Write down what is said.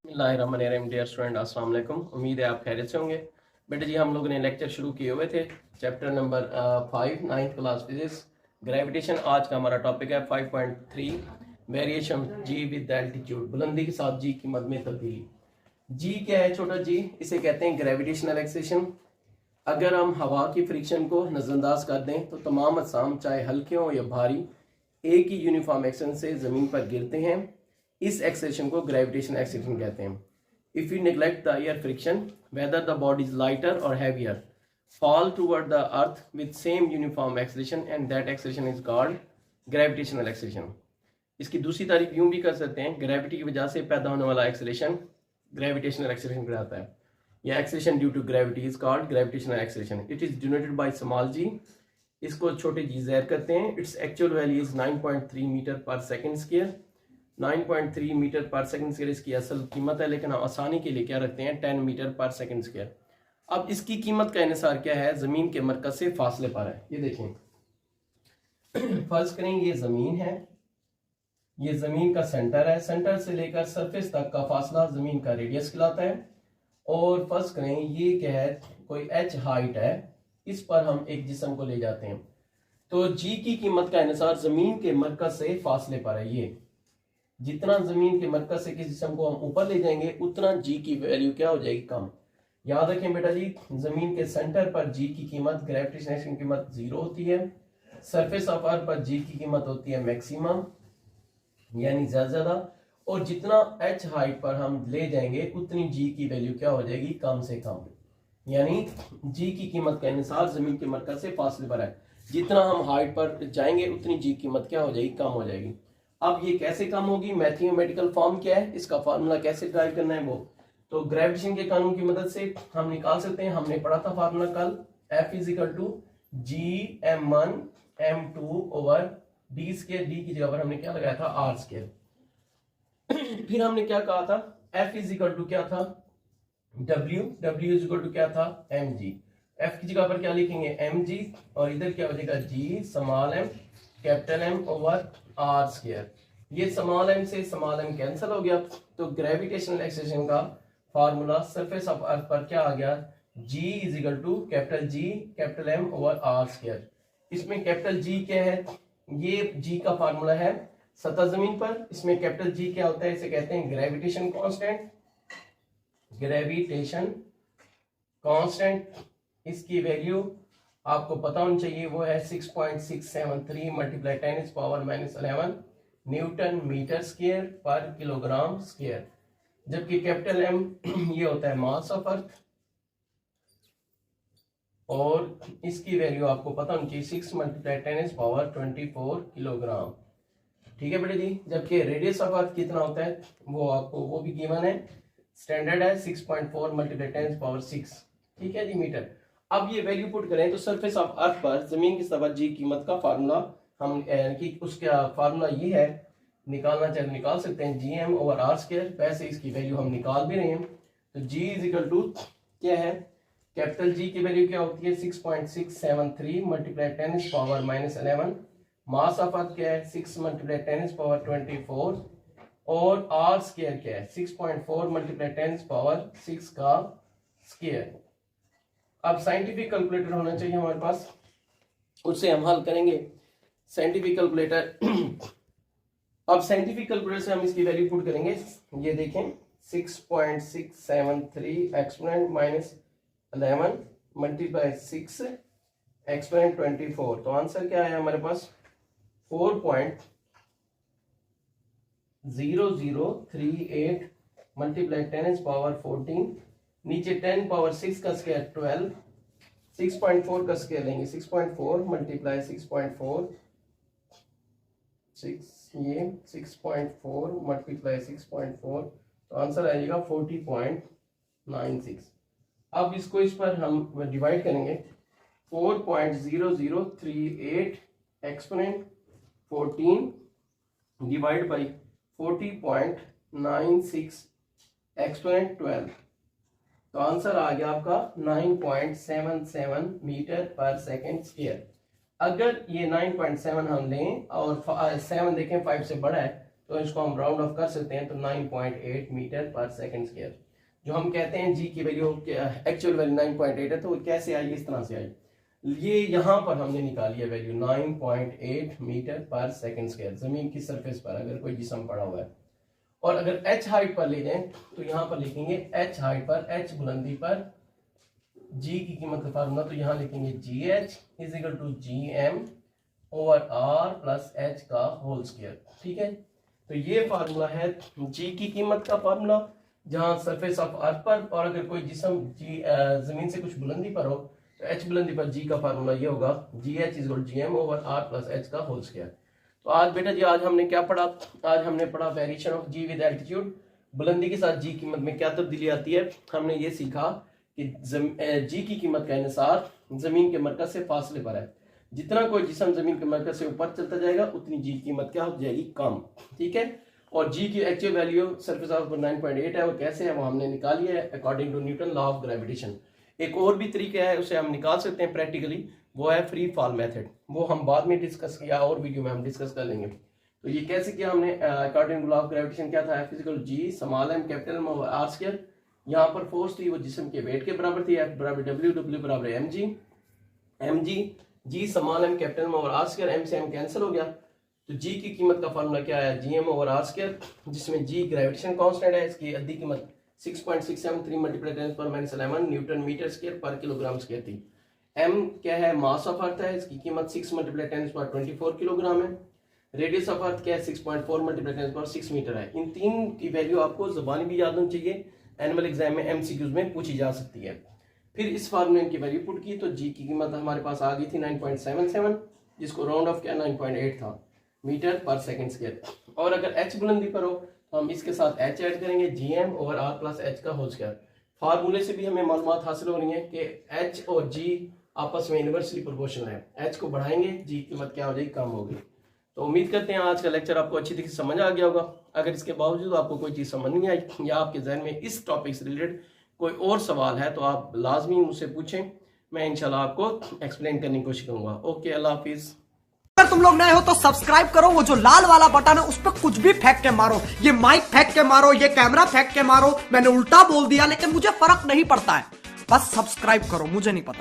बिस्मिल्लाहिर्रहमानिर्रहीम। Dear student, अस्सलाम वालेकुम। उम्मीद है आप खैरियत से होंगे। बेटे जी, हम लोगों ने लेक्चर शुरू किए हुए थे chapter number 5 ninth class physics gravitation. आज का हमारा टॉपिक है 5.3 वेरिएशन जी विद एल्टीट्यूड, बुलंदी के साथ जी की मद में तब्दीली। जी क्या है? छोटा जी, इसे कहते हैं ग्रेविटेशनल एक्सेशन। अगर हम हवा की फ्रिक्शन को नजरअंदाज कर दें तो तमाम अजसाम चाहे हल्के हों या भारी एक ही यूनिफॉर्म एक्शन से जमीन पर गिरते हैं। इस एक्सेशन को ग्रेविटेशनल एक्सेशन कहते हैं। If you neglect the air friction, whether the body is lighter और heavier, fall toward the earth with same uniform acceleration and that acceleration is called gravitational acceletion। इसकी दूसरी तारीफ यूं भी कर सकते हैं, ग्रेविटी की वजह से पैदा होने वाला एक्सेलेरेशन ग्रेविटेशनल एक्सेलेरेशन कहलाता है, या acceleration due to gravity is called gravitational acceleration. It is denoted by small g, इसको छोटे जी ज़ेर करते हैं। Its actual value is 9.3 meter per second square. 9.3 meter per second square इसकी असल कीमत है, लेकिन हम आसानी के लिए क्या रखते हैं 10 मीटर पर सेकंड स्क्वायर। अब इसकी कीमत का इन्हिसार क्या है? जमीन के मरकज से फासले पर है। ये देखें, फर्ज करें ये जमीन है, ये जमीन का सेंटर है, सेंटर से लेकर सरफेस तक का फासला जमीन का रेडियस कहलाता है। और फर्ज करें ये क्या है, कोई h हाइट है, इस पर हम एक जिस्म को ले जाते हैं, तो g की कीमत का इन्हिसार जमीन के मरकज से फासले पर है। ये जितना जमीन के मरकज से किसी जिस्म को हम ऊपर ले जाएंगे उतना g की वैल्यू क्या हो जाएगी? कम। याद रखें बेटा जी, जमीन के सेंटर पर जी की कीमत, ग्रेविटेशनल की कीमत 0 होती है। सरफेस ऑफ अर्थ पर जी की कीमत होती है मैक्सिमम, यानी ज्यादा। और जितना h हाइट पर हम ले जाएंगे उतनी जी की वैल्यू क्या हो जाएगी? कम से कम। यानी जी की कीमत का अनुसार जमीन के मरकज से फासले पर है, जितना हम हाइट पर जाएंगे उतनी जी की कीमत क्या हो जाएगी? कम हो जाएगी। अब ये कैसे कम होगी? मैथमेटिकल फॉर्म क्या है, इसका फार्मूला कैसे ड्राइव करना है वो तो ग्रेविटेशन के कानून की मदद से हम निकाल सकते हैं। हमने पढ़ा था फार्मूला कल, F is equal to G m1 m2 over d square. D की जगह पर हमने क्या लगाया था? R square. फिर हमने क्या कहा था? F इज इक्वल टू क्या था? W इज इक्वल टू क्या था? mg। F की जगह पर क्या लिखेंगे? mg, और इधर क्या हो जाएगा? g small m capital M over r square. ये स्मॉल m से स्मॉल m कैंसिल हो गया, तो ग्रेविटेशनल एक्सेलेरेशन का फार्मूला सरफेस ऑफ अर्थ पर क्या आ गया? G is equal to capital G capital M over r square. इसमें कैपिटल G क्या है? ये G का फार्मूला है सतह जमीन पर। इसमें कैपिटल G क्या होता है? इसे कहते हैं ग्रेविटेशन कांस्टेंट। ग्रेविटेशन कांस्टेंट, इसकी वैल्यू आपको पता होनी चाहिए, वो है 6.673 मल्टीप्लाई 10⁻⁻11 न्यूटन मीटर स्क्वायर पर किलोग्राम स्क्वायर। जबकि कैपिटल M ये होता है मास ऑफ अर्थ, और इसकी वैल्यू आपको पता होनी चाहिए 6 मल्टीप्लाई 10⁻24 किलोग्राम। ठीक है बेटे जी। जबकि रेडियस ऑफ अर्थ कितना होता है वो आपको वो भी गिवन है, स्टैंडर्ड है 6.4 मल्टीप्लाई 10⁻6। ठीक है जी, मीटर। अब ये वैल्यू पुट करें तो सरफेस ऑफ अर्थ पर जमीन की सतह जी कीमत का फार्मूला हम कि उसका फार्मूला ये है, निकालना चाहे निकाल सकते हैं G M over r square. वैसे इसकी वैल्यू हम निकाल भी रहे हैं, तो जी इज इक्वल टू क्या है? कैपिटल जी की वैल्यू क्या होती है? 6.673 मल्टीप्लाई 10⁻⁻11। मास ऑफ अर्थ क्या है? 6 मल्टीप्लाई 10⁻24, और आर स्क्वायर क्या है? 6.4 मल्टीप्लाई 10⁻6 का स्क्वायर। अब साइंटिफिक कैलकुलेटर होना चाहिए हमारे पास, उससे हम हल करेंगे। साइंटिफिक कैलकुलेटर अब साइंटिफिक कैलकुलेटर से हम इसकी वैल्यू पुट करेंगे। ये देखें 6.673 एक्सपोनेंट माइनस 11 मल्टीप्लाई 6 एक्सपोनेंट 24, तो आंसर क्या है हमारे पास? 4.0038 मल्टीप्लाई 10⁻14, नीचे 10⁻6 का स्क्वायर 12, 6.4 का स्क्वायर लेंगे 6.4 मल्टीप्लाई 6.4 ये 6.4 मल्टीप्लाई 6.4, तो आंसर आएगा 40.96। अब इसको इस पर हम डिवाइड करेंगे। 4.0038 एक्सपोनेंट 14 डिवाइड बाई 40.96 एक्सपोनेंट 12, तो आंसर आ गया आपका 9.77 मीटर पर सेकेंड स्क्वायर। अगर ये 9.7 हम लें और 7 देखें 5 से बड़ा है, तो इसको हम राउंड ऑफ कर सकते हैं, तो 9.8 मीटर पर सेकंड स्क्वायर। जो हम कहते हैं जी की वैल्यू एक्चुअल वैल्यू 9.8 है, तो कैसे आई, इस तरह से आई। ये यहाँ पर हमने निकाली है value 9.8 metre per second square जमीन की सरफेस पर अगर कोई जिस्म पड़ा हुआ है। और अगर h हाइट पर ले जाएं तो यहाँ पर लिखेंगे h हाइट पर, h बुलंदी पर g की कीमत का फार्मूला, तो यहाँ लिखेंगे GH is equal to GM over R plus h का होल स्क्वायर। ठीक है, तो ये फार्मूला है g की कीमत का फार्मूला जहाँ सरफेस ऑफ अर्थ पर, और अगर कोई जिस्म जमीन से कुछ बुलंदी पर हो तो h बुलंदी पर g का फार्मूला ये होगा GH is equal to GM over R plus h का होल स्क्वायर। तो आज बेटा जी आज हमने क्या पढ़ा, आज हमने पढ़ा variation of G with altitude, बुलंदी के साथ जी कीमत में क्या तब्दीली आती है। हमने ये सीखा कि जी की कीमत का इन्हिसार जमीन के मरकज से फासले पर है, जितना कोई जिस्म जमीन के मरकज से ऊपर चलता जाएगा उतनी जी की कीमत क्या हो जाएगी, कम। ठीक है, और जी की एक्चुअल वैल्यू सरफेस ऑफ 9.8 है, वो कैसे है वो हमने निकाली है according to Newton law of gravitation. एक और भी तरीका है उसे हम निकाल सकते हैं प्रैक्टिकली, वो है फ्री फॉल मेथड, वो हम बाद में डिस्कस किया और वीडियो में हम डिस्कस कर लेंगे। तो ये कैसे किया हमने, according to law of gravitation क्या था, physical G small M capital M over r square. यहाँ पर फोर्स थी वो जिस्म के वेट के बराबर थी, एफ बराबर डब्ल्यू, डब्ल्यू बराबर M G, G small M capital M over r square, M से एम कैंसिल हो गया, तो जी की कीमत का फार्मूला क्या है, G M over r square, जिसमें जी ग्रेविटेशन कांस्टेंट है, इसकी अद्धी कीमत 6.673 मल्टीप्लाई 10⁻11 न्यूटन मीटर स्क्वायर पर किलोग्राम स्क्वायर थी। एम क्या है, मास ऑफ अर्थ है, इसकी कीमत 6 मल्टीप्लाई 10⁻24 किलोग्राम है। रेडियस ऑफ अर्थ क्या है, 6.4 मल्टीप्लाई 10⁻6 मीटर है। इन तीन की वैल्यू आपको ज़बानी भी याद होनी चाहिए, एनुअल एग्जाम में एमसीक्यूज में पूछी जा सकती है। फिर इस फार्मूले की वैल्यू पुट की, तो जी की कीमत हमारे पास आ गई थी 9.77, जिसको राउंड ऑफ किया 9.8 था मीटर पर सेकंड स्क्वायर। और अगर h बुलंदी पर हो तो हम इसके साथ h ऐड करेंगे, GM over R plus h का होल स्क्वायर। फार्मूले से भी हमें मालूमात हासिल हो रही है कि h और g आपस में इनवर्सली प्रोपोर्शनल है, h को बढ़ाएंगे g की कीमत क्या हो जाएगी, कम होगी। तो उम्मीद करते हैं आज का लेक्चर आपको अच्छी तरीके से समझ आ गया होगा। अगर इसके बावजूद आपको कोई चीज़ समझ नहीं आई या आपके जहन में इस टॉपिक से रिलेटेड कोई और सवाल है तो आप लाजमी मुझसे पूछें, मैं इंशाल्लाह आपको एक्सप्लेन करने की कोशिश करूंगा। ओके, अल्लाह हाफिज़। अगर तुम लोग नए हो तो सब्सक्राइब करो, वो जो लाल वाला बटन है उस पर कुछ भी फेंक के मारो, ये माइक फेंक के मारो, ये कैमरा फेंक के मारो, मैंने उल्टा बोल दिया लेकिन मुझे फर्क नहीं पड़ता है, बस सब्सक्राइब करो, मुझे नहीं पता।